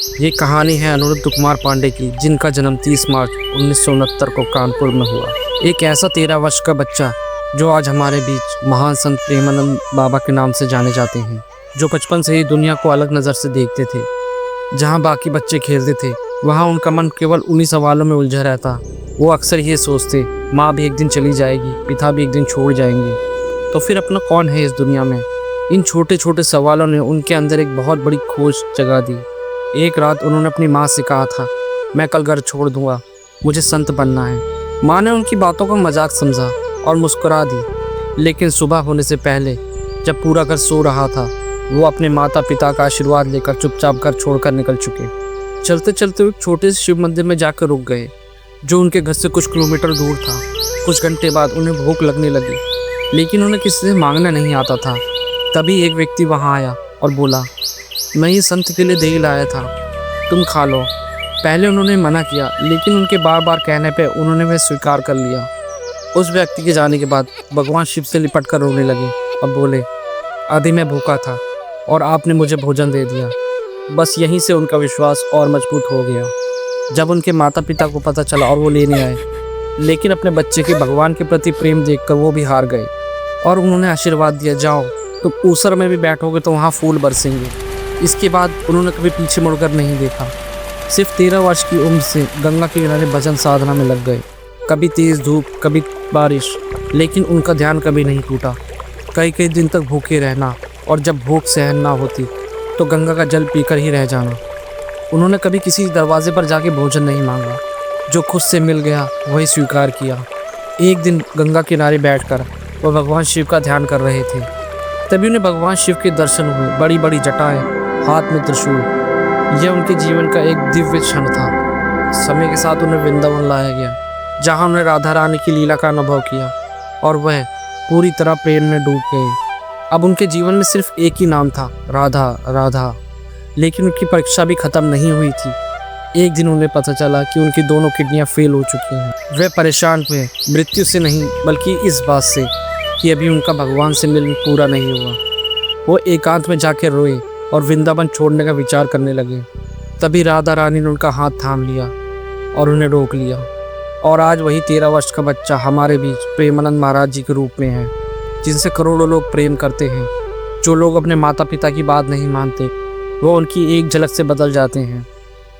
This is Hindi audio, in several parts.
ये कहानी है अनुरुद्ध कुमार पांडे की, जिनका जन्म 30 मार्च 1969 को कानपुर में हुआ। एक ऐसा 13 वर्ष का बच्चा जो आज हमारे बीच महान संत प्रेमानंद बाबा के नाम से जाने जाते हैं, जो बचपन से ही दुनिया को अलग नज़र से देखते थे। जहाँ बाकी बच्चे खेलते थे, वहाँ उनका मन केवल उन्हीं सवालों में उलझा रहता। वो अक्सर ये सोचते, माँ भी एक दिन चली जाएगी, पिता भी एक दिन छोड़ जाएंगे, तो फिर अपना कौन है इस दुनिया में। इन छोटे छोटे सवालों ने उनके अंदर एक बहुत बड़ी खोज जगा दी। एक रात उन्होंने अपनी माँ से कहा था, मैं कल घर छोड़ दूंगा, मुझे संत बनना है। माँ ने उनकी बातों को मजाक समझा और मुस्कुरा दी। लेकिन सुबह होने से पहले जब पूरा घर सो रहा था, वो अपने माता पिता का आशीर्वाद लेकर चुपचाप घर छोड़कर निकल चुके। चलते चलते एक छोटे से शिव मंदिर में जाकर रुक गए, जो उनके घर से कुछ किलोमीटर दूर था। कुछ घंटे बाद उन्हें भूख लगने लगी, लेकिन उन्हें किसी से मांगना नहीं आता था। तभी एक व्यक्ति वहाँ आया और बोला, मैं ये संत के लिए दही लाया था, तुम खा लो। पहले उन्होंने मना किया, लेकिन उनके बार बार कहने पे उन्होंने वह स्वीकार कर लिया। उस व्यक्ति के जाने के बाद भगवान शिव से लिपट कर रोने लगे और बोले, अभी मैं भूखा था और आपने मुझे भोजन दे दिया। बस यहीं से उनका विश्वास और मजबूत हो गया। जब उनके माता पिता को पता चला और वो लेने आए, लेकिन अपने बच्चे के भगवान के प्रति प्रेम देखकर वो भी हार गए और उन्होंने आशीर्वाद दिया, जाओ तुम ऊसर में भी बैठोगे तो वहाँ फूल बरसेंगे। इसके बाद उन्होंने कभी पीछे मुड़कर नहीं देखा। सिर्फ 13 वर्ष की उम्र से गंगा के किनारे भजन साधना में लग गए। कभी तेज़ धूप, कभी बारिश, लेकिन उनका ध्यान कभी नहीं टूटा। कई कई दिन तक भूखे रहना, और जब भूख सहन ना होती तो गंगा का जल पीकर ही रह जाना। उन्होंने कभी किसी दरवाजे पर जाके भोजन नहीं मांगा, जो खुद से मिल गया वही स्वीकार किया। एक दिन गंगा किनारे बैठकर वह भगवान शिव का ध्यान कर रहे थे। तभी उन्हें भगवान शिव के दर्शन हुए। बड़ी बड़ी जटाएं, हाथ में त्रिशूल। यह उनके जीवन का एक दिव्य क्षण था। समय के साथ उन्हें वृंदावन लाया गया, जहाँ उन्हें राधा रानी की लीला का अनुभव किया और वह पूरी तरह प्रेम में डूब गए। अब उनके जीवन में सिर्फ एक ही नाम था, राधा राधा। लेकिन उनकी परीक्षा भी खत्म नहीं हुई थी। एक दिन उन्हें पता चला कि उनकी दोनों किडनियां फेल हो चुकी हैं। वे परेशान हुए, मृत्यु से नहीं बल्कि इस बात से कि अभी उनका भगवान से मिलन पूरा नहीं हुआ। वो एकांत में जाकर रोए और वृंदावन छोड़ने का विचार करने लगे। तभी राधा रानी ने उनका हाथ थाम लिया और उन्हें रोक लिया। और आज वही 13 वर्ष का बच्चा हमारे बीच प्रेमानंद महाराज जी के रूप में है, जिनसे करोड़ों लोग प्रेम करते हैं। जो लोग अपने माता पिता की बात नहीं मानते, वो उनकी एक झलक से बदल जाते हैं।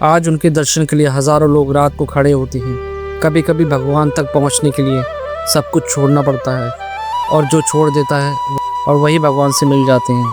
आज उनके दर्शन के लिए हज़ारों लोग रात को खड़े होते हैं। कभी कभी भगवान तक पहुंचने के लिए सब कुछ छोड़ना पड़ता है, और जो छोड़ देता है और वही भगवान से मिल जाते हैं।